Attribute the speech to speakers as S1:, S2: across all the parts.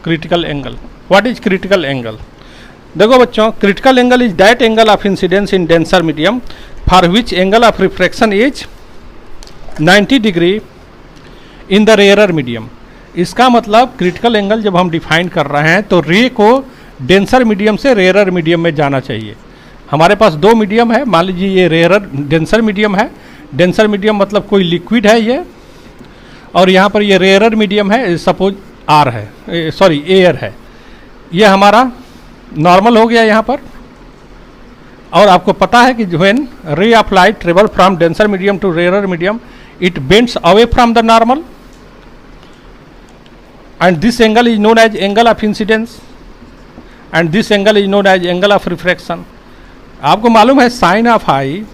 S1: Critical angle. What is critical angle? देखो बच्चों, critical angle is that angle of incidence in denser medium for which angle of refraction is 90 degree in the rarer medium. इसका मतलब critical angle जब हम define कर रहे हैं तो रे को डेंसर मीडियम से रेयरर मीडियम में जाना चाहिए। हमारे पास दो मीडियम है, मान लीजिए ये रेयरर डेंसर मीडियम है। डेंसर मीडियम मतलब कोई लिक्विड है ये, और यहाँ पर ये रेयरर मीडियम है, सपोज आर है, सॉरी एयर है। ये हमारा नॉर्मल हो गया यहाँ पर। और आपको पता है कि when ray of light travel from denser medium to rarer medium it bends away from the normal and this angle is known as angle of incidence and this angle is known as angle of refraction। आपको मालूम है sine of i,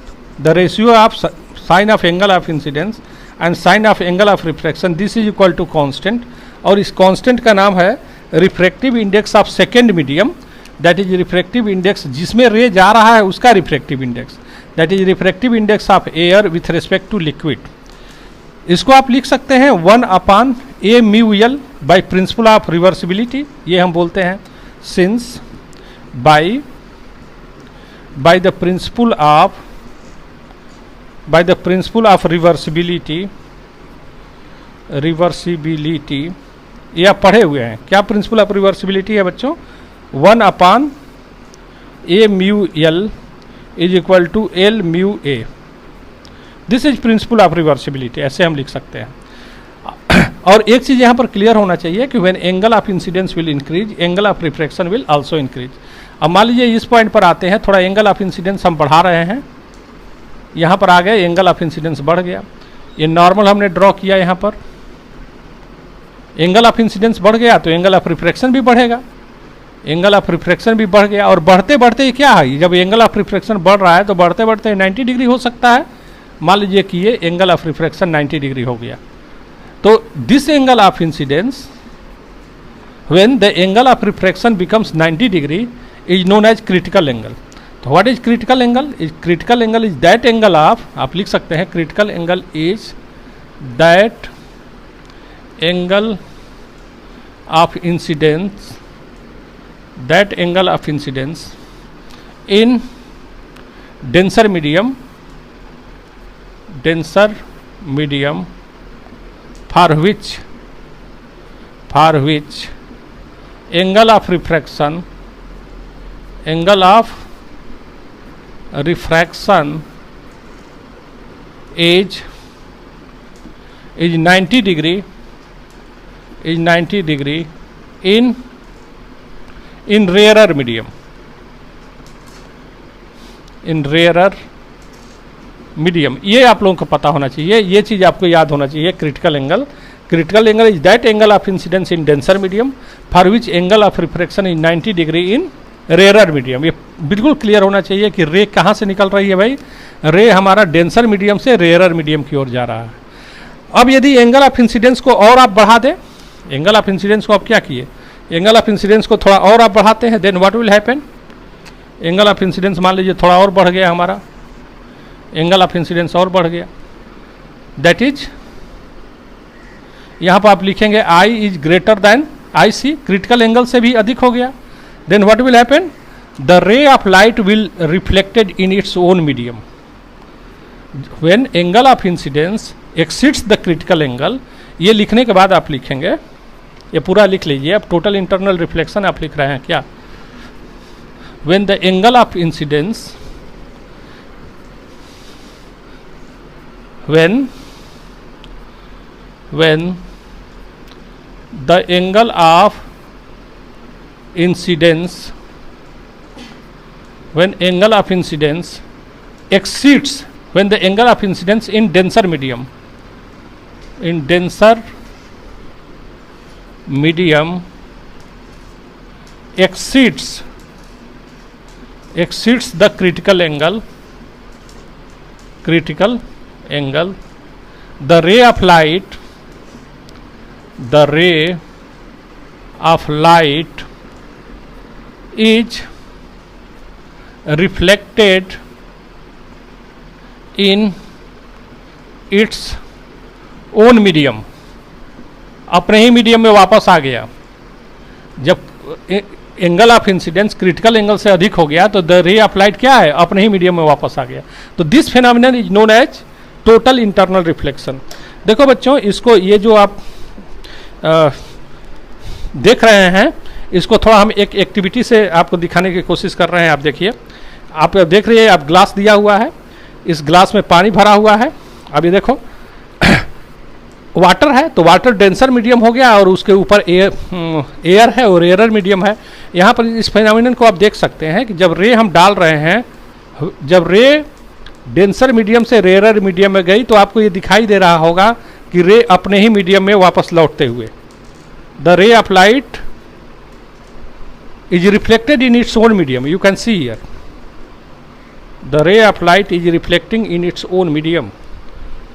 S1: the ratio of sine of angle of incidence and sine of angle of refraction, this is equal to constant. और इस constant का नाम है refractive index of second medium, that is refractive index जिसमें ray जा रहा है उसका refractive index, that is refractive index of air with respect to liquid. इसको आप लिख सकते हैं 1 ए mu l by principal of reversibility. ये हम बोलते हैं since by the principal of reversibility. ये आप पढ़े हुए हैं। क्या प्रिंसिपल ऑफ रिवर्सिबिलिटी है बच्चों? 1 ए mu L is equal to L mu A. This is principle of reversibility, ऐसे हम लिख सकते हैं। और एक चीज़ यहाँ पर क्लियर होना चाहिए कि when angle of incidence will increase angle of refraction will also increase. अब मान लीजिए इस पॉइंट पर आते हैं, थोड़ा एंगल ऑफ इंसिडेंस हम बढ़ा रहे हैं, यहाँ पर आ गए एंगल ऑफ इंसिडेंस बढ़ गया। ये नॉर्मल हमने ड्रॉ किया, यहाँ पर एंगल ऑफ इंसिडेंस बढ़ गया तो एंगल ऑफ रिफ्रैक्शन भी बढ़ेगा, एंगल ऑफ रिफ्रैक्शन भी बढ़ गया। और बढ़ते बढ़ते क्या है, जब एंगल ऑफ रिफ्रैक्शन बढ़ रहा है तो बढ़ते बढ़ते 90 डिग्री हो सकता है। मान लीजिए कि ये एंगल ऑफ रिफ्रैक्शन 90 डिग्री हो गया, तो this angle of incidence when the angle of refraction becomes 90 degree is known as critical angle. तो what is critical angle? Critical angle is that angle of, आप लिख सकते हैं critical angle is that angle of incidence, that angle of incidence in denser medium for which angle of refraction is 90 degree in rarer medium, ये आप लोगों को पता होना चाहिए, ये चीज़ आपको याद होना चाहिए। Critical angle is that angle of incidence in denser medium for which angle of refraction is 90 degree in rarer medium. ये बिल्कुल क्लियर होना चाहिए कि रे कहाँ से निकल रही है भाई, रे हमारा डेंसर मीडियम से रेयरर मीडियम की ओर जा रहा है। अब यदि एंगल ऑफ इंसिडेंस को और आप बढ़ा दें, एंगल ऑफ इंसिडेंस को आप क्या किए, एंगल ऑफ इंसिडेंस को थोड़ा और आप बढ़ाते हैं, then what will happen, angle of incidence मान लीजिए थोड़ा और बढ़ गया, हमारा एंगल ऑफ इंसिडेंस और बढ़ गया, दैट इज यहाँ पर आप लिखेंगे I is greater than I C, critical angle से भी अधिक हो गया। Then what will happen, the ray of light will reflected in its own medium when angle of incidence exceeds the critical angle. ये लिखने के बाद आप लिखेंगे, ये पूरा लिख लीजिए, अब टोटल इंटरनल रिफ्लेक्शन आप लिख रहे हैं क्या, when the angle of incidence when the angle of incidence exceeds, when the angle of incidence in denser medium exceeds the critical angle, the ray of light is reflected in its own medium, अपने ही medium में वापस आ गया। जब angle of incidence critical angle से अधिक हो गया तो द रे ऑफ लाइट क्या है, अपने ही मीडियम में वापस आ गया। तो this phenomenon is known as total internal reflection. देखो बच्चों, इसको ये जो आप देख रहे हैं, इसको थोड़ा हम एक एक्टिविटी से आपको दिखाने की कोशिश कर रहे हैं। आप देखिए, आप देख रहे हैं, आप ग्लास दिया हुआ है, इस ग्लास में पानी भरा हुआ है। अब ये देखो वाटर है, तो वाटर डेंसर मीडियम हो गया और उसके ऊपर एयर है और एयर मीडियम है। यहाँ पर इस फिनोमिनन को आप देख सकते हैं कि जब रे हम डाल रहे हैं, जब रे डेंसर मीडियम से रेयर मीडियम में गई तो आपको ये दिखाई दे रहा होगा कि रे अपने ही मीडियम में वापस लौटते हुए, the ray of light is reflected in its own medium. You can see here the ray of light is reflecting in its own medium.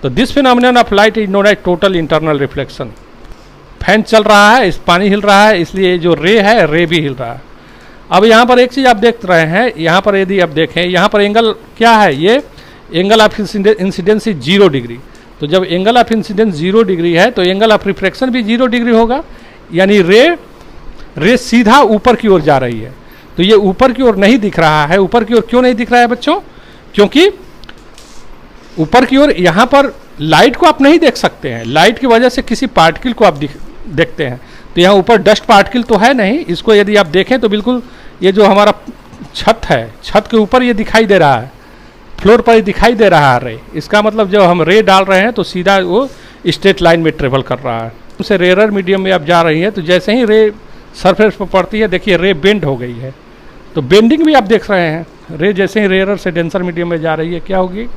S1: So this phenomenon of light is known as total internal reflection. Fan चल रहा है, इस पानी हिल रहा है, इसलिए जो रे है, रे भी हिल रहा है। अब यहाँ पर एक चीज़ आप देख रहे हैं, यहाँ पर यदि आप देखें, यहाँ पर एंगल क्या है, ये angle of incidence is 0 degree. तो जब एंगल ऑफ इंसिडेंस 0 डिग्री है तो एंगल ऑफ रिफ्लेक्शन भी 0 डिग्री होगा, यानी रे सीधा ऊपर की ओर जा रही है। तो ये ऊपर की ओर नहीं दिख रहा है। ऊपर की ओर क्यों नहीं दिख रहा है बच्चों? क्योंकि ऊपर की ओर यहाँ पर लाइट को आप नहीं देख सकते हैं, लाइट की वजह से किसी पार्टिकल को आप देखते हैं। तो यहाँ ऊपर डस्ट पार्टिकल तो है नहीं, इसको यदि आप देखें तो बिल्कुल ये जो हमारा छत है, छत के ऊपर ये दिखाई दे रहा है, फ्लोर पर ये दिखाई दे रहा है रे। इसका मतलब जब हम रे डाल रहे हैं तो सीधा वो स्ट्रेट लाइन में ट्रेवल कर रहा है। उससे रेयर मीडियम में आप जा रही हैं तो जैसे ही रे सरफेस पर पड़ती है, देखिए रे बेंड हो गई है। तो बेंडिंग भी आप देख रहे हैं, रे जैसे ही रेयर से डेंसर मीडियम में जा रही है, क्या होगी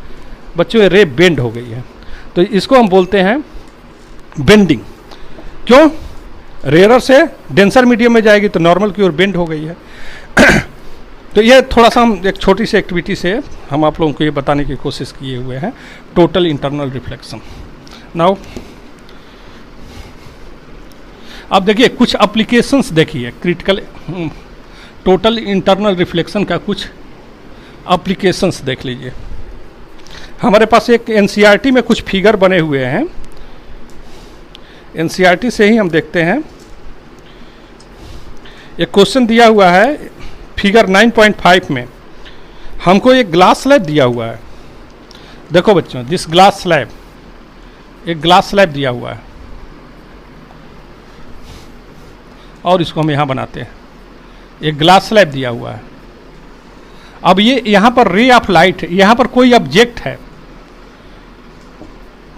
S1: बच्चों, रे बेंड हो गई है। तो इसको हम बोलते हैं बेंडिंग। क्यों? रेयर से डेंसर मीडियम में जाएगी तो नॉर्मल की ओर बेंड हो गई है। तो ये थोड़ा सा हम एक छोटी सी एक्टिविटी से हम आप लोगों को ये बताने की कोशिश किए हुए हैं, टोटल इंटरनल रिफ्लेक्शन। नाउ अब देखिए कुछ एप्लीकेशंस देखिए, क्रिटिकल टोटल इंटरनल रिफ्लेक्शन का कुछ एप्लीकेशंस देख लीजिए। हमारे पास एक एनसीईआरटी में कुछ फिगर बने हुए हैं, एनसीईआरटी से ही हम देखते हैं। एक क्वेश्चन दिया हुआ है फिगर 9.5 में, हमको एक ग्लास स्लैब दिया हुआ है। देखो बच्चों, दिस ग्लास स्लैब, एक ग्लास स्लैब दिया हुआ है और इसको हम यहाँ बनाते हैं। एक ग्लास स्लैब दिया हुआ है। अब ये यहाँ पर रे ऑफ लाइट, यहाँ पर कोई ऑब्जेक्ट है,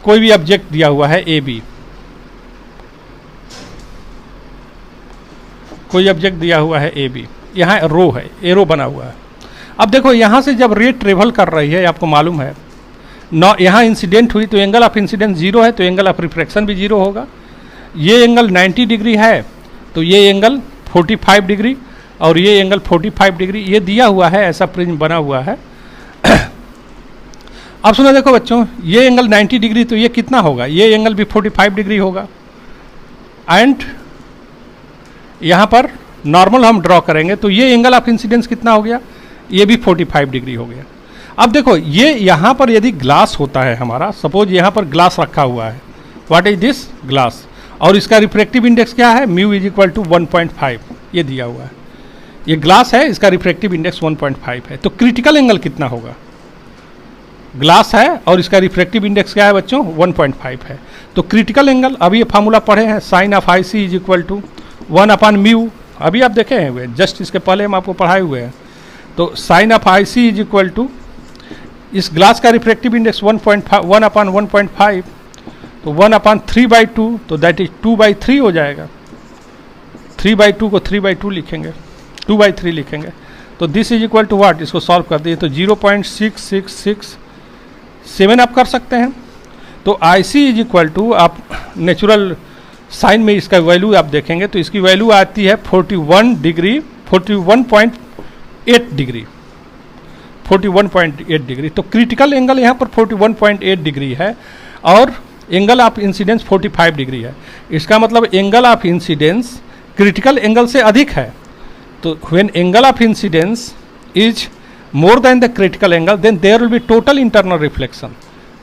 S1: कोई भी ऑब्जेक्ट दिया हुआ है ए बी, कोई ऑब्जेक्ट दिया हुआ है ए बी, यहाँ रो है, एरो बना हुआ है। अब देखो यहाँ से जब रे ट्रेवल कर रही है, आपको मालूम है न, यहाँ इंसिडेंट हुई तो एंगल ऑफ इंसिडेंस 0 है, तो एंगल ऑफ रिफ्रैक्शन भी 0 होगा। ये एंगल 90 डिग्री है तो ये एंगल 45 डिग्री और ये एंगल 45 डिग्री, ये दिया हुआ है, ऐसा प्रिज्म बना हुआ है। अब सुनो, देखो बच्चों, ये एंगल 90 डिग्री तो ये कितना होगा, ये एंगल भी 45 डिग्री होगा। एंड यहाँ पर नॉर्मल हम ड्रॉ करेंगे तो ये एंगल ऑफ इंसिडेंस कितना हो गया, ये भी 45 डिग्री हो गया। अब देखो, ये यहाँ पर यदि ग्लास होता है हमारा, सपोज यहाँ पर ग्लास रखा हुआ है, व्हाट इज दिस ग्लास, और इसका रिफ्रैक्टिव इंडेक्स क्या है, म्यू इज इक्वल टू 1.5, ये दिया हुआ है। ये ग्लास है, इसका रिफ्रैक्टिव इंडेक्स 1.5 है। तो क्रिटिकल एंगल कितना होगा, ग्लास है और इसका रिफ्रैक्टिव इंडेक्स क्या है बच्चों, 1.5 है। तो क्रिटिकल एंगल, अभी ये फार्मूला पढ़े हैं, sine of I C is equal to 1/म्यू, अभी आप देखे हैं हुए, जस्ट इसके पहले हम आपको पढ़ाए हुए हैं। तो sine of I C is equal to, इस ग्लास का रिफ्रैक्टिव इंडेक्स 1/1.5, तो 1/3/2, तो दैट इज 2/3 हो जाएगा। 3/2 को 3/2 लिखेंगे, 2/3 लिखेंगे। तो this is equal to what, इसको सॉल्व कर दिए तो 0.6667 आप कर सकते हैं। तो i C is equal to, आप नेचुरल साइन में इसका वैल्यू आप देखेंगे तो इसकी वैल्यू आती है 41 डिग्री, 41.8 डिग्री, 41.8 डिग्री। तो क्रिटिकल एंगल यहाँ पर 41.8 डिग्री है और एंगल ऑफ इंसिडेंस 45 डिग्री है। इसका मतलब angle of incidence critical angle से अधिक है। तो when angle of incidence is more than the critical angle, then there will be total internal reflection.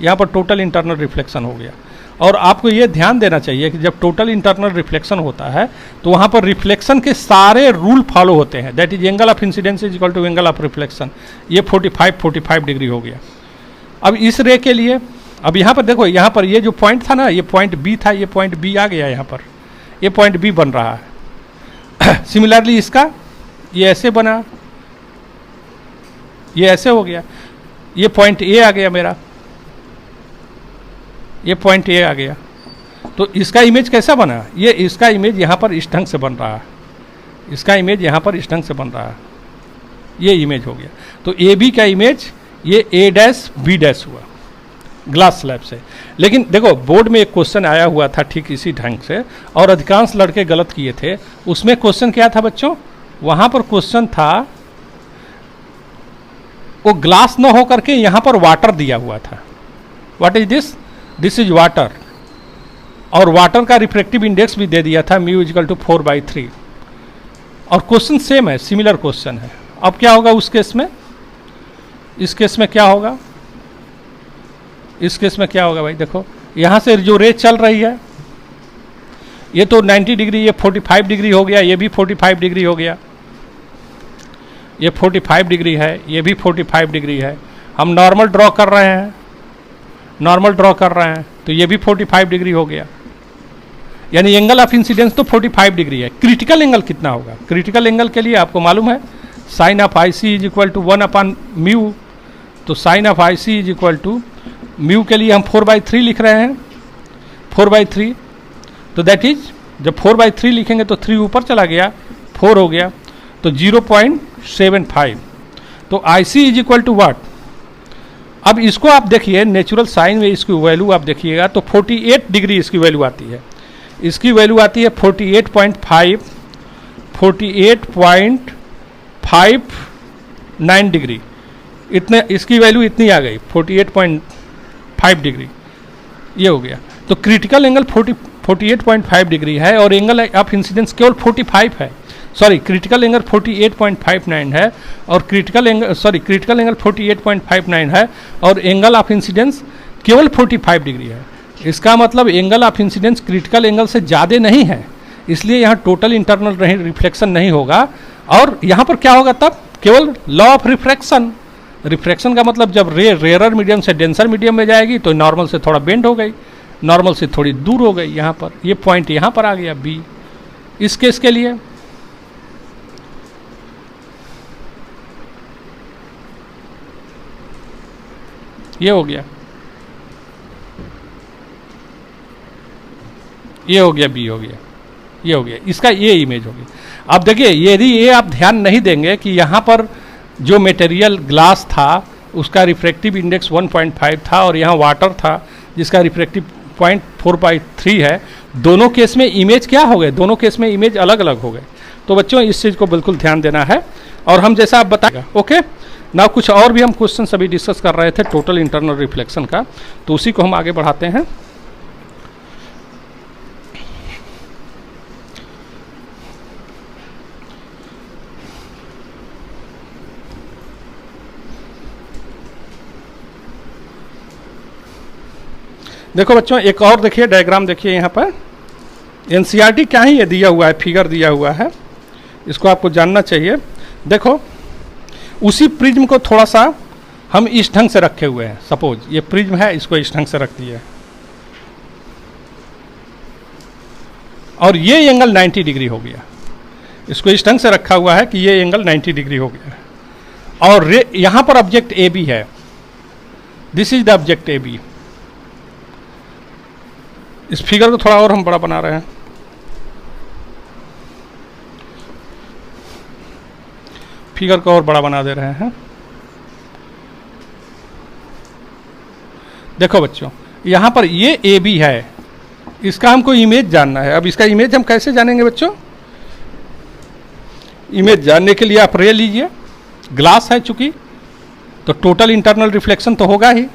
S1: यहाँ पर टोटल इंटरनल रिफ्लेक्शन हो गया। और आपको ये ध्यान देना चाहिए कि जब टोटल इंटरनल रिफ्लेक्शन होता है तो वहाँ पर रिफ्लेक्शन के सारे रूल फॉलो होते हैं, that is angle of incidence is equal to angle of reflection. ये 45 डिग्री हो गया। अब इस रे के लिए अब यहाँ पर देखो, यहाँ पर ये जो पॉइंट था ना, ये पॉइंट बी था, ये पॉइंट बी आ गया, यहाँ पर ये पॉइंट बी बन रहा है। सिमिलरली इसका ये ऐसे बना, ये ऐसे हो गया, ये पॉइंट ए आ गया मेरा, ये पॉइंट ए आ गया। तो इसका इमेज कैसा बना, ये इसका इमेज यहाँ पर इस ढंग से बन रहा है, इसका इमेज यहाँ पर इस ढंग से बन रहा है, ये इमेज हो गया। तो ए बी का इमेज ये ए डैश बी डैश हुआ ग्लास स्लैब से। लेकिन देखो बोर्ड में एक क्वेश्चन आया हुआ था ठीक इसी ढंग से, और अधिकांश लड़के गलत किए थे। उसमें क्वेश्चन क्या था बच्चों, वहाँ पर क्वेश्चन था वो ग्लास न हो करके यहाँ पर वाटर दिया हुआ था। What is this, this is water, और वाटर का रिफ्रैक्टिव इंडेक्स भी दे दिया था म्यू इक्वल टू 4/3, और क्वेश्चन सेम है, सिमिलर क्वेश्चन है। अब क्या होगा उस केस में, इस केस में क्या होगा, इस केस में क्या होगा भाई, देखो यहाँ से जो रे चल रही है ये तो 90 डिग्री, ये 45 डिग्री हो गया, ये भी 45 डिग्री हो गया, ये 45 डिग्री है, ये भी 45 डिग्री है। हम नॉर्मल ड्रॉ कर रहे हैं, नॉर्मल ड्रॉ कर रहे हैं, तो ये भी 45 डिग्री हो गया, यानी एंगल ऑफ इंसिडेंस तो 45 डिग्री है। क्रिटिकल एंगल कितना होगा, क्रिटिकल एंगल के लिए आपको मालूम है sine of I C is equal to 1/μ, तो sine of I C is equal to mu के लिए हम 4/3 लिख रहे हैं, 4/3, तो दैट इज जब 4/3 लिखेंगे तो 3 ऊपर चला गया, 4 हो गया, तो 0.75, तो i C is equal to वाट। अब इसको आप देखिए नेचुरल साइन में इसकी वैल्यू आप देखिएगा तो 48 डिग्री इसकी वैल्यू आती है, इसकी वैल्यू आती है 48.5, 48.59 डिग्री, इतने इसकी वैल्यू इतनी आ गई 48.5 डिग्री, ये हो गया। तो क्रिटिकल एंगल 48.5 डिग्री है और एंगल ऑफ इंसिडेंस केवल 45 है, सॉरी क्रिटिकल एंगल 48.59 है और क्रिटिकल एंगल 48.59 है और एंगल ऑफ इंसिडेंस केवल 45 डिग्री है। इसका मतलब angle of incidence critical angle से ज़्यादा नहीं है, इसलिए यहाँ टोटल इंटरनल रिफ्लेक्शन नहीं होगा। और यहाँ पर क्या होगा तब, केवल लॉ ऑफ रिफ्रैक्शन, रिफ्रैक्शन का मतलब जब रे रेयर मीडियम से डेंसर मीडियम में जाएगी तो नॉर्मल से थोड़ा बेंड हो गई, नॉर्मल से थोड़ी दूर हो गई, यहाँ पर ये पॉइंट यहाँ पर आ गया बी। इस केस के लिए ये हो गया, ये हो गया, बी हो गया, ये हो गया, इसका ये इमेज हो गया। अब देखिए यदि ये आप ध्यान नहीं देंगे कि यहाँ पर जो मटेरियल ग्लास था उसका रिफ्रैक्टिव इंडेक्स 1.5 था और यहाँ वाटर था जिसका रिफ्रैक्टिव पॉइंट 4/3 है, दोनों केस में इमेज क्या हो गए, दोनों केस में इमेज अलग अलग हो गए। तो बच्चों इस चीज़ को बिल्कुल ध्यान देना है और हम जैसा आप बताएगा। ओके ना, कुछ और भी हम क्वेश्चन अभी डिस्कस कर रहे थे टोटल इंटरनल रिफ्लेक्शन का, तो उसी को हम आगे बढ़ाते हैं। देखो बच्चों एक और देखिए डायग्राम देखिए, यहाँ पर एनसीईआरटी क्या ही ये दिया हुआ है, फिगर दिया हुआ है, इसको आपको जानना चाहिए। देखो उसी प्रिज्म को थोड़ा सा हम इस ढंग से रखे हुए हैं, सपोज ये प्रिज्म है, इसको इस ढंग से रख दिए और ये एंगल 90 डिग्री हो गया, इसको इस ढंग से रखा हुआ है कि ये एंगल 90 डिग्री हो गया और यहाँ पर ऑब्जेक्ट ए बी है, this is the object A B. इस फिगर को थोड़ा और हम बड़ा बना रहे हैं, फिगर को और बड़ा बना दे रहे हैं। देखो बच्चों यहाँ पर ये ए बी है, इसका हमको इमेज जानना है। अब इसका इमेज हम कैसे जानेंगे बच्चों, इमेज जानने के लिए आप रे लीजिए, ग्लास है चूंकि तो टोटल इंटरनल रिफ्लेक्शन तो होगा ही।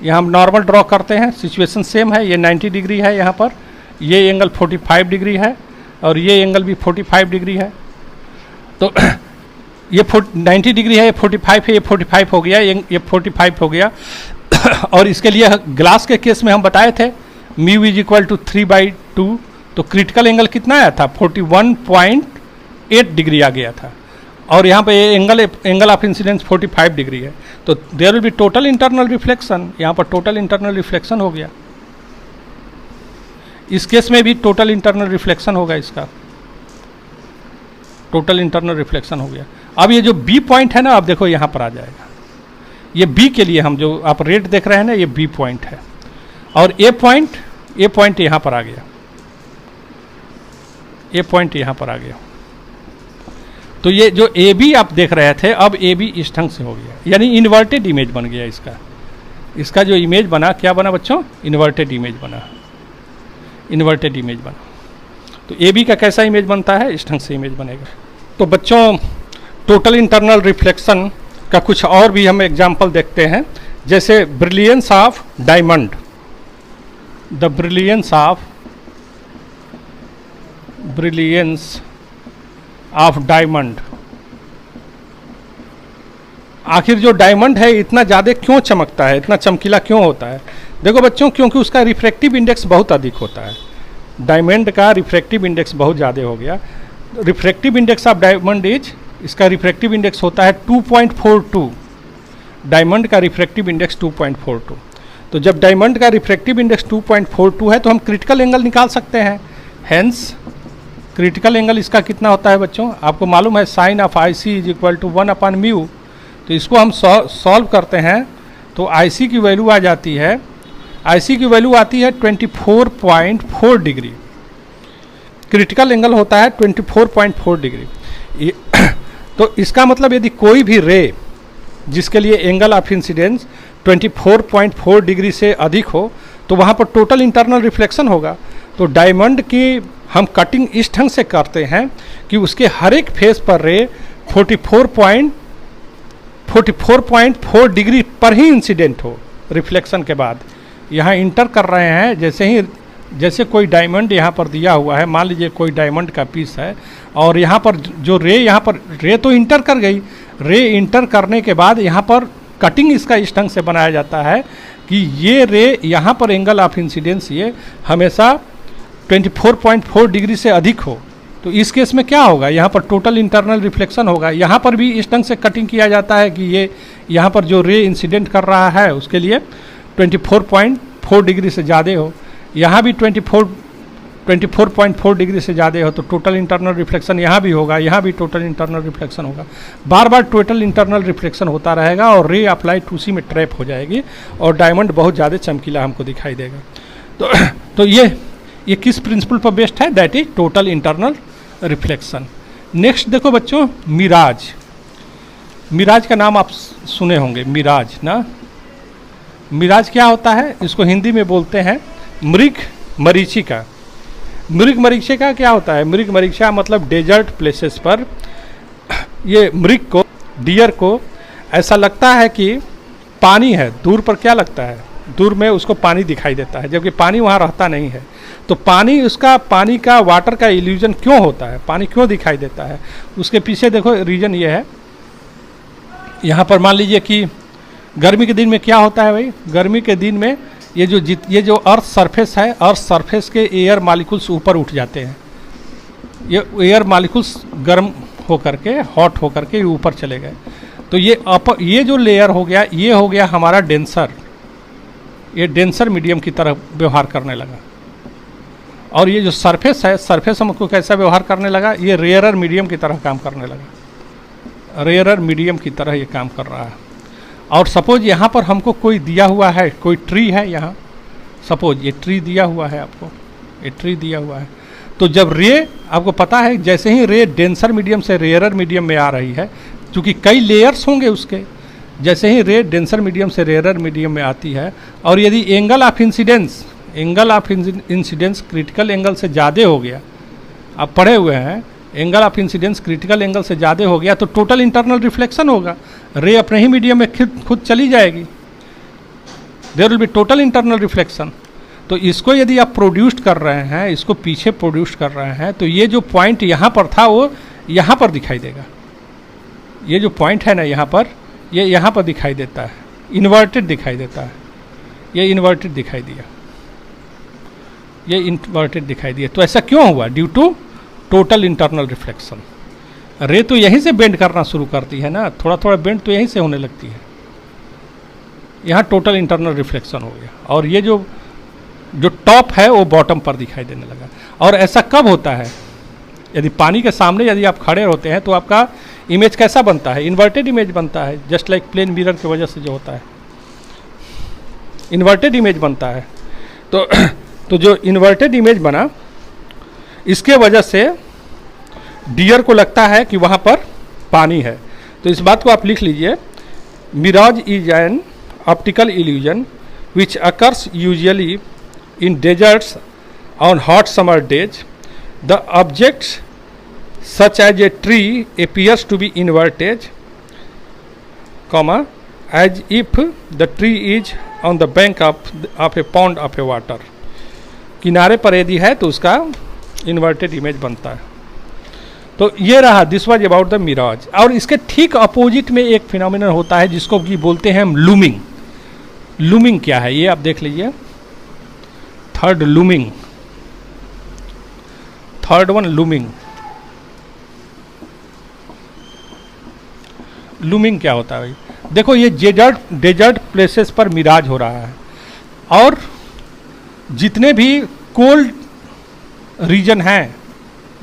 S1: यहाँ हम नॉर्मल ड्रॉ करते हैं, सिचुएशन सेम है, ये 90 डिग्री है, यहाँ पर ये एंगल 45 डिग्री है और ये एंगल भी 45 डिग्री है। तो ये 90 डिग्री है, ये 45 है, ये 45 हो गया, ये 45 हो गया। और इसके लिए ग्लास के केस में हम बताए थे म्यू इज इक्वल टू 3/2, तो क्रिटिकल एंगल कितना आया था 41.8 डिग्री आ गया था, और यहाँ पे एंगल ऑफ इंसिडेंस 45 डिग्री है, तो there will be total internal reflection, यहाँ पर टोटल इंटरनल रिफ्लेक्शन हो गया। इस केस में भी टोटल इंटरनल रिफ्लेक्शन होगा, इसका टोटल इंटरनल रिफ्लेक्शन हो गया। अब ये जो बी पॉइंट है ना, अब देखो यहाँ पर आ जाएगा, ये बी के लिए हम जो आप रेड देख रहे हैं ना, ये बी पॉइंट है, और ए पॉइंट यहाँ पर आ गया, ए पॉइंट यहाँ पर आ गया। तो ये जो ए बी आप देख रहे थे, अब ए बी इस ढंग से हो गया, यानी इन्वर्टेड इमेज बन गया इसका जो इमेज बना, क्या बना बच्चों, इन्वर्टेड इमेज बना, इन्वर्टेड इमेज बना। तो ए बी का कैसा इमेज बनता है, इस ढंग से इमेज बनेगा। तो बच्चों टोटल इंटरनल रिफ्लेक्शन का कुछ और भी हम एग्जाम्पल देखते हैं, जैसे brilliance of diamond, the brilliance of diamond. आखिर जो डायमंड है इतना ज़्यादा क्यों चमकता है, इतना चमकीला क्यों होता है? देखो बच्चों, क्योंकि उसका रिफ्रैक्टिव इंडेक्स बहुत अधिक होता है। डायमंड का रिफ्रैक्टिव इंडेक्स बहुत ज़्यादा हो गया। Refractive index of diamond is, इसका रिफ्रैक्टिव इंडेक्स होता है 2.42। डायमंड का रिफ्रैक्टिव इंडेक्स 2.42। तो जब डायमंड का रिफ्रैक्टिव इंडेक्स 2.42 है तो हम क्रिटिकल एंगल निकाल सकते हैं। हेंस क्रिटिकल एंगल इसका कितना होता है बच्चों, आपको मालूम है sine of I C is equal to 1/μ। तो इसको हम सॉल्व करते हैं तो आई सी की वैल्यू आ जाती है, आई सी की वैल्यू आती है 24.4 डिग्री। क्रिटिकल एंगल होता है 24.4 डिग्री। तो इसका मतलब यदि कोई भी रे जिसके लिए एंगल ऑफ इंसिडेंस 24.4 डिग्री से अधिक हो तो वहाँ पर टोटल इंटरनल रिफ्लेक्शन होगा। तो डायमंड की हम कटिंग इस ढंग से करते हैं कि उसके हर एक फेस पर रे 44.4 डिग्री पर ही इंसिडेंट हो रिफ्लेक्शन के बाद। यहाँ इंटर कर रहे हैं, जैसे कोई डायमंड यहाँ पर दिया हुआ है, मान लीजिए कोई डायमंड का पीस है और यहाँ पर जो रे, यहाँ पर रे तो इंटर कर गई, रे इंटर करने के बाद यहाँ पर कटिंग इसका इस ढंग से बनाया जाता है कि ये रे यहाँ पर एंगल ऑफ इंसिडेंस ये हमेशा 24.4 डिग्री से अधिक हो। तो इस केस में क्या होगा, यहाँ पर टोटल इंटरनल रिफ्लेक्शन होगा। यहाँ पर भी इस ढंग से कटिंग किया जाता है कि ये यहाँ पर जो रे इंसिडेंट कर रहा है उसके लिए 24.4 डिग्री से ज़्यादा हो, यहाँ भी 24.4 डिग्री से ज़्यादा हो, तो टोटल इंटरनल रिफ्लेक्शन यहाँ भी होगा, यहाँ भी टोटल इंटरनल रिफ्लेक्शन होगा। बार बार टोटल इंटरनल रिफ्लेक्शन होता रहेगा और रे अप्लाइड उसी में ट्रैप हो जाएगी और डायमंड बहुत ज़्यादा चमकीला हमको दिखाई देगा। तो ये किस प्रिंसिपल पर बेस्ड है, that is total internal reflection. Next देखो बच्चों, मिराज। मिराज का नाम आप सुने होंगे, मिराज ना। मिराज क्या होता है, इसको हिंदी में बोलते हैं मृग मरीचिका। मृग मरीचिका क्या होता है, मृग मरीचिका मतलब डेजर्ट प्लेसेस पर ये मृग को, डियर को ऐसा लगता है कि पानी है, दूर पर क्या लगता है, दूर में उसको पानी दिखाई देता है, जबकि पानी वहाँ रहता नहीं है। तो पानी का वाटर का इल्यूजन क्यों होता है, पानी क्यों दिखाई देता है, उसके पीछे देखो रीजन ये है। यहाँ पर मान लीजिए कि गर्मी के दिन में क्या होता है भाई, गर्मी के दिन में ये जो अर्थ सरफेस है, अर्थ सरफेस के एयर मालिक्यूल्स ऊपर उठ जाते हैं। ये एयर मालिक्यूल्स गर्म होकर के, हॉट होकर के ऊपर चले गए। तो ये जो लेयर हो गया, ये हो गया हमारा डेंसर, ये डेंसर मीडियम की तरह व्यवहार करने लगा। और ये जो सरफेस है, सरफेस हमको कैसा व्यवहार करने लगा, ये रेयरर मीडियम की तरह काम करने लगा, रेयरर मीडियम की तरह ये काम कर रहा है। और सपोज यहाँ पर हमको कोई दिया हुआ है, कोई ट्री है यहाँ, सपोज ये ट्री दिया हुआ है आपको, ये ट्री दिया हुआ है। तो जब रे, आपको पता है जैसे ही रे डेंसर मीडियम से रेयरर मीडियम में आ रही है, क्योंकि कई लेयर्स होंगे उसके, जैसे ही रे डेंसर मीडियम से रेयरर मीडियम में आती है और यदि angle of incidence critical angle से ज़्यादा हो गया, आप पढ़े हुए हैं, angle of incidence critical angle से ज़्यादा हो गया तो टोटल इंटरनल रिफ्लेक्शन होगा, रे अपने ही मीडियम में खुद चली जाएगी, there will be total internal reflection. तो इसको यदि आप प्रोड्यूस्ड कर रहे हैं, इसको पीछे प्रोड्यूस कर रहे हैं, तो ये जो पॉइंट यहाँ पर था वो यहाँ पर दिखाई देगा, ये जो पॉइंट है ना यहाँ पर, ये यहाँ पर दिखाई देता है, इन्वर्टेड दिखाई देता है। ये इन्वर्टेड दिखाई दिया, ये इन्वर्टेड दिखाई दिया। तो ऐसा क्यों हुआ? Due to total internal reflection. Ray तो यहीं से बेंड करना शुरू करती है ना, थोड़ा थोड़ा बेंड तो यहीं से होने लगती है। यहाँ टोटल इंटरनल रिफ्लेक्शन हो गया, और ये जो टॉप है वो बॉटम पर दिखाई देने लगा। और ऐसा कब होता है? यदि पानी के सामने यदि आप खड़े होते हैं तो आपका इमेज कैसा बनता है? इन्वर्टेड इमेज बनता है, जस्ट लाइक प्लेन मिरर की वजह से जो होता है, इन्वर्टेड इमेज बनता है। तो जो इन्वर्टेड इमेज बना, इसके वजह से डियर को लगता है कि वहाँ पर पानी है। तो इस बात को आप लिख लीजिए, mirage is an optical illusion which occurs usually in deserts on hot summer days. The objects such as a tree appears to be inverted, comma, as if the tree is on the bank of a pond of a water. किनारे पर यदि है तो उसका inverted image बनता है। तो ये रहा, this was about the mirage. और इसके ठीक अपोजिट में एक फिनोमिनन होता है जिसको कि बोलते हैं हम लूमिंग। लूमिंग क्या है ये आप देख लीजिए। Third looming, third one looming. Looming क्या होता है भाई? देखो ये डेजर्ट प्लेसेस पर मिराज हो रहा है, और जितने भी कोल्ड रीजन हैं,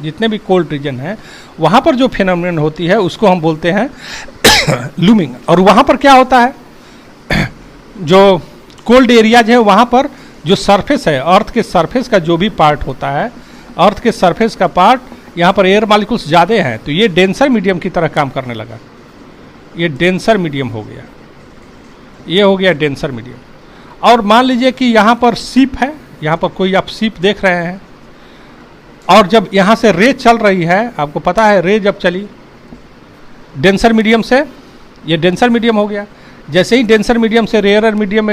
S1: जितने भी कोल्ड रीजन हैं, वहाँ पर जो फिनोमिनन होती है उसको हम बोलते हैं लूमिंग। और वहाँ पर क्या होता है? जो कोल्ड एरियाज है वहाँ पर जो सरफेस है, अर्थ के सरफेस का जो भी पार्ट होता है, अर्थ के सरफेस का पार्ट, यहाँ पर एयर मॉलिक्यूल्स ज़्यादा हैं, तो ये डेंसर मीडियम की तरह काम करने लगा। ये डेंसर मीडियम हो गया, ये हो गया डेंसर मीडियम। और मान लीजिए कि यहाँ पर शिप है, यहाँ पर कोई आप शिप देख रहे हैं, और जब यहाँ से रे चल रही है, आपको पता है रे जब चली डेंसर मीडियम से, ये डेंसर मीडियम हो गया। जैसे ही डेंसर मीडियम से रेयरर मीडियम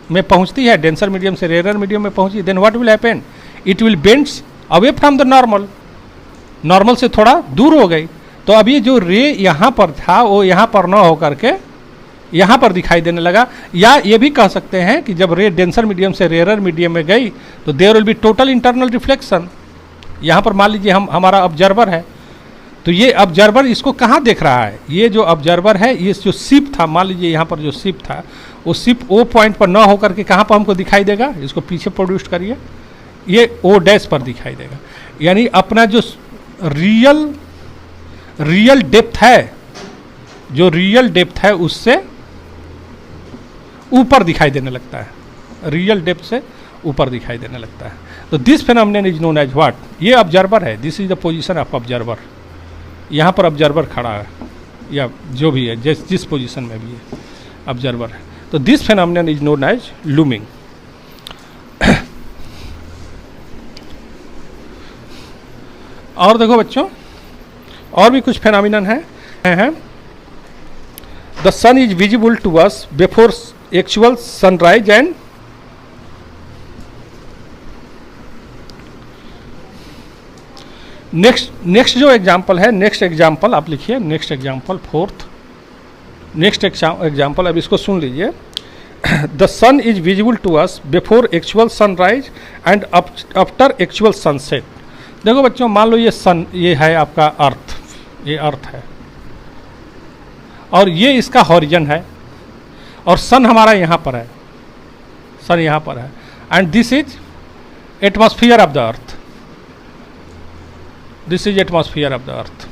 S1: में पहुंचती है, डेंसर मीडियम से रेयरर मीडियम में पहुंची, then what will happen? It will bends away from the normal, normal से थोड़ा दूर हो गई। तो अब ये जो रे यहाँ पर था वो यहाँ पर न होकर के यहाँ पर दिखाई देने लगा। या ये भी कह सकते हैं कि जब रे डेंसर मीडियम से रेयरर मीडियम में गई तो there will be total internal reflection. यहाँ पर मान लीजिए हमारा ऑब्जर्वर है, तो ये ऑब्जर्वर इसको कहाँ देख रहा है? ये जो ऑब्जर्वर है, ये जो शिप था, मान लीजिए यहाँ पर जो शिप था, वो शिप ओ पॉइंट पर ना होकर के कहाँ पर हमको दिखाई देगा? इसको पीछे प्रोड्यूस करिए, ये ओ डैश पर दिखाई देगा। यानी अपना जो रियल डेप्थ है, जो रियल डेप्थ है उससे ऊपर दिखाई देने लगता है, रियल डेप्थ से ऊपर दिखाई देने लगता है। तो this phenomenon is known as what? ये ऑब्जर्वर है, this is the position of observer. यहाँ पर ऑब्जर्वर खड़ा है, या जो भी है, जिस पोजीशन में भी है ऑब्जर्वर है। तो this phenomenon is known as looming. और देखो बच्चों, और भी कुछ फेनोमेनन हैं। The sun is visible to us before actual sunrise and next जो एग्जाम्पल है, नेक्स्ट एग्जाम्पल आप लिखिए, next example fourth, next example अब इसको सुन लीजिए। The sun is visible to us before actual sunrise and after actual sunset. देखो बच्चों, मान लो ये सन, ये है आपका अर्थ, ये अर्थ है, और ये इसका हॉरिजन है, और सन हमारा यहाँ पर है, सन यहाँ पर है, and this is atmosphere of the earth, this is atmosphere of the अर्थ।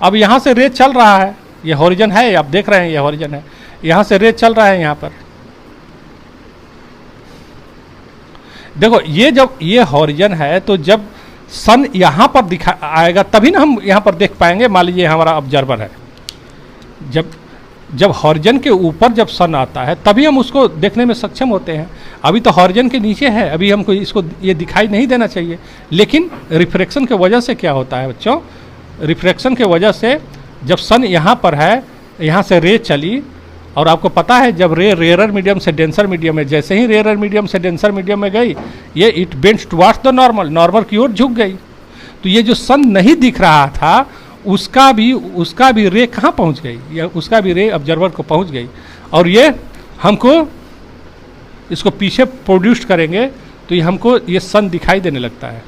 S1: अब यहाँ से रे चल रहा है, ये हॉरिजन है, आप देख रहे हैं ये हॉरिजन है, यहाँ से रे चल रहा है यहाँ पर। देखो ये जब ये हॉरिजन है, तो जब सन यहाँ पर दिखा आएगा तभी ना हम यहाँ पर देख पाएंगे। मान लीजिए हमारा ऑब्जर्वर है, जब हॉरिजन के ऊपर जब सन आता है तभी हम उसको देखने में सक्षम होते हैं। अभी तो हॉरिजन के नीचे है, अभी हमको इसको ये दिखाई नहीं देना चाहिए। लेकिन रिफ्रैक्शन के वजह से क्या होता है बच्चों? रिफ्रैक्शन के वजह से जब सन यहाँ पर है, यहाँ से रे चली, और आपको पता है जब रे रेयरर मीडियम से डेंसर मीडियम में, जैसे ही रेयरर मीडियम से डेंसर मीडियम में गई, ये it bends towards the normal, normal की ओर झुक गई। तो ये जो सन नहीं दिख रहा था उसका भी रे कहाँ पहुँच गई? या उसका भी रे ऑब्जर्वर को पहुँच गई, और ये हमको इसको पीछे प्रोड्यूस करेंगे तो ये हमको ये सन दिखाई देने लगता है।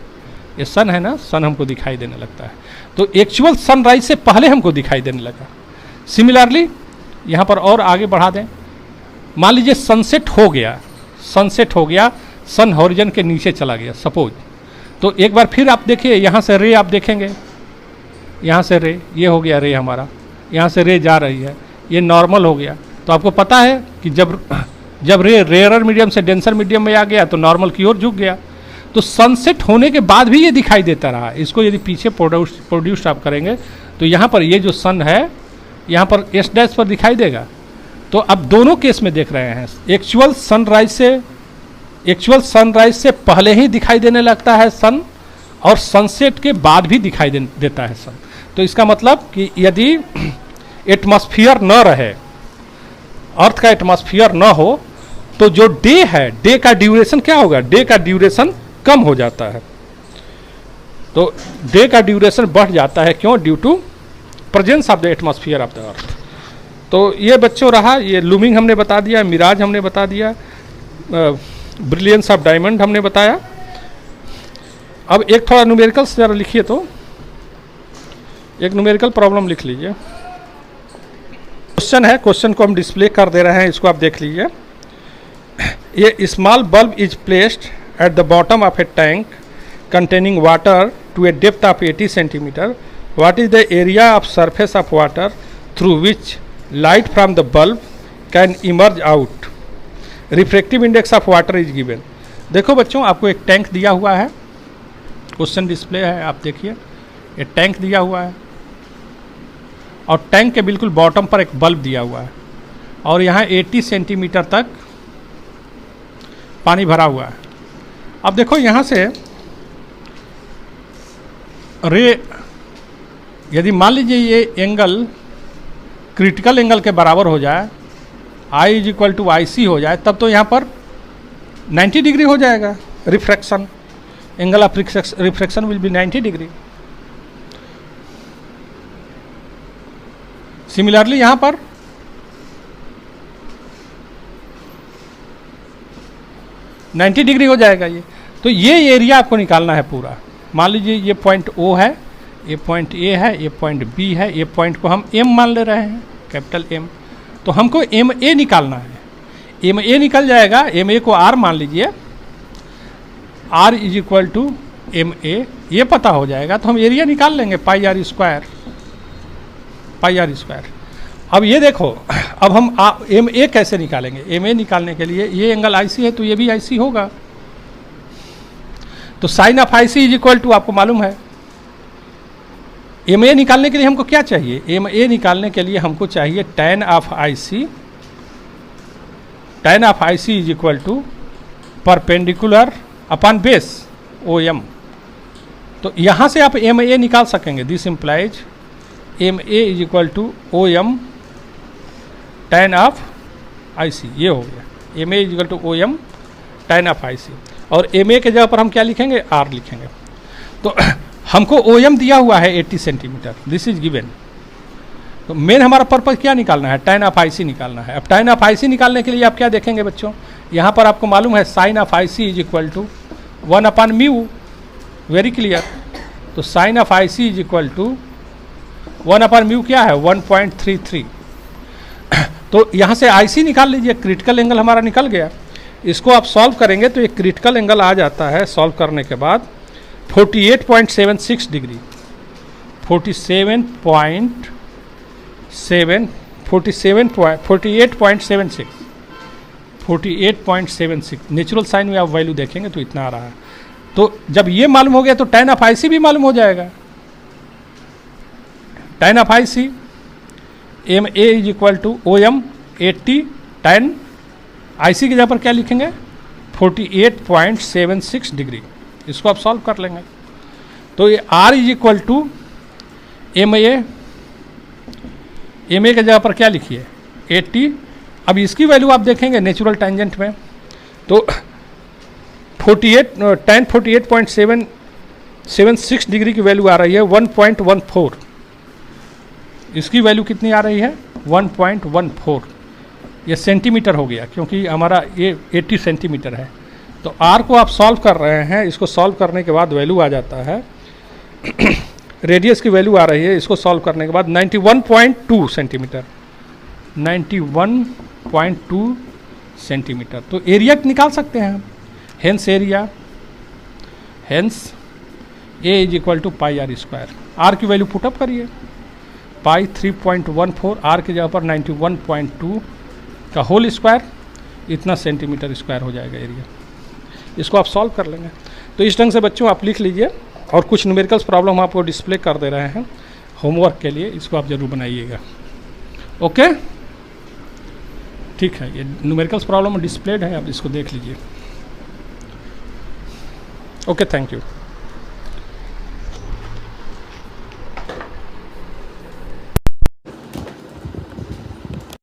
S1: ये सन है ना, सन हमको दिखाई देने लगता है। तो एक्चुअल सनराइज से पहले हमको दिखाई देने लगा। सिमिलरली यहाँ पर और आगे बढ़ा दें, मान लीजिए सनसेट हो गया, सनसेट हो गया, सन हॉरिजन के नीचे चला गया सपोज, तो एक बार फिर आप देखिए यहाँ से रे आप देखेंगे, यहाँ से रे, ये हो गया रे हमारा, यहाँ से रे जा रही है, ये नॉर्मल हो गया। तो आपको पता है कि जब रे रेयरर मीडियम से डेंसर मीडियम में आ गया तो नॉर्मल की ओर झुक गया। तो सनसेट होने के बाद भी ये दिखाई देता रहा। इसको यदि पीछे प्रोड्यूस आप करेंगे तो यहाँ पर ये जो सन है यहाँ पर एस डैश पर दिखाई देगा। तो अब दोनों केस में देख रहे हैं, एक्चुअल सनराइज से पहले ही दिखाई देने लगता है सन, और सनसेट के बाद भी दिखाई देता है सन। तो इसका मतलब कि यदि एटमॉस्फेयर न रहे, अर्थ का एटमॉस्फेयर न हो, तो जो डे है, डे का ड्यूरेशन क्या होगा, डे का ड्यूरेशन कम हो जाता है। तो डे का ड्यूरेशन बढ़ जाता है, क्यों, due to presence of the atmosphere of the earth. तो ये बच्चों रहा, ये लूमिंग हमने बता दिया, मिराज हमने बता दिया, ब्रिलियंस ऑफ डायमंड हमने बताया। अब एक थोड़ा न्यूमेरिकल्स जरा लिखिए, तो एक न्यूमेरिकल प्रॉब्लम लिख लीजिए। क्वेश्चन है, क्वेश्चन को हम डिस्प्ले कर दे रहे हैं, इसको आप देख लीजिए। ये small bulb is placed at the bottom of A tank containing water to a depth of 80 centimeter. What is the area of surface of water through which light from the bulb can emerge out? Refractive index of water is given. देखो बच्चों, आपको एक tank दिया हुआ है, question display है, आप देखिए, ये टैंक दिया हुआ है और टैंक के बिल्कुल बॉटम पर एक बल्ब दिया हुआ है और यहाँ 80 सेंटीमीटर तक पानी भरा हुआ है। अब देखो यहाँ से रे, यदि मान लीजिए ये एंगल क्रिटिकल एंगल के बराबर हो जाए, I is equal to IC हो जाए, तब तो यहाँ पर 90 डिग्री हो जाएगा refraction, angle of refraction will be 90 degree. Similarly यहाँ पर $90 डिग्री हो जाएगा ये। तो ये एरिया आपको निकालना है पूरा। मान लीजिए ये पॉइंट O है, ये पॉइंट A है, ये पॉइंट B है, ये पॉइंट को हम M मान ले रहे हैं, कैपिटल M। तो हमको MA निकालना है। MA निकल जाएगा, MA को R मान लीजिए, R is equal to MA, ये पता हो जाएगा तो हम एरिया निकाल लेंगे, पाई आर स्क्वायर। अब ये देखो, अब हम MA कैसे निकालेंगे? MA निकालने के लिए ये एंगल IC है तो ये भी IC होगा। तो sine of IC is equal to, आपको मालूम है, MA निकालने के लिए हमको क्या चाहिए? MA निकालने के लिए हमको चाहिए tan of IC। tan of IC is equal to perpendicular upon base OM। तो यहाँ से आप MA निकाल सकेंगे। This implies MA is equal to OM tan of IC, ये हो गया। MA is equal to OM tan of IC, और MA के जगह पर हम क्या लिखेंगे? R लिखेंगे। तो हमको OM दिया हुआ है 80 सेंटीमीटर, दिस इज गिवन। तो मेन हमारा पर्पज क्या निकालना है? tan ऑफ IC निकालना है। अब tan ऑफ IC निकालने के लिए आप क्या देखेंगे बच्चों? यहाँ पर आपको मालूम है sine of IC is equal to 1/μ, very clear. तो sine of IC is equal to 1/μ क्या है? 1.33। तो यहाँ से IC निकाल लीजिए, क्रिटिकल एंगल हमारा निकल गया। इसको आप सॉल्व करेंगे तो एक क्रिटिकल एंगल आ जाता है, सॉल्व करने के बाद 48.76 डिग्री, 48.76 नेचुरल साइन में आप वैल्यू देखेंगे तो इतना आ रहा है। तो जब ये मालूम हो गया तो tan ऑफ IC भी मालूम हो जाएगा। tan of IC MA is equal to OM 80 tan IC की जगह पर क्या लिखेंगे? 48.76 डिग्री। इसको आप सॉल्व कर लेंगे तो ये R is equal to MA की जगह पर क्या लिखिए? 80। अब इसकी वैल्यू आप देखेंगे नेचुरल टेंजेंट में, तो 48.76 डिग्री की वैल्यू आ रही है 1.14। इसकी वैल्यू कितनी आ रही है? 1.14। ये सेंटीमीटर हो गया क्योंकि हमारा ये 80 सेंटीमीटर है। तो आर को आप सॉल्व कर रहे हैं, इसको सॉल्व करने के बाद वैल्यू आ जाता है रेडियस की वैल्यू आ रही है, इसको सॉल्व करने के बाद 91.2 सेंटीमीटर, 91.2 सेंटीमीटर। तो एरिया निकाल सकते हैं हम, hence area, hence A is equal to pi R square. R की वैल्यू पुटअप करिए, पाई 3.14, आर की जगह पर 91.2 का होल स्क्वायर, इतना सेंटीमीटर स्क्वायर हो जाएगा एरिया। इसको आप सॉल्व कर लेंगे। तो इस ढंग से बच्चों आप लिख लीजिए, और कुछ न्यूमेरिकल्स प्रॉब्लम आपको डिस्प्ले कर दे रहे हैं होमवर्क के लिए, इसको आप ज़रूर बनाइएगा। ओके, ठीक है, ये न्यूमेरिकल्स प्रॉब्लम डिस्प्लेड है, आप इसको देख लीजिए। Okay, thank you.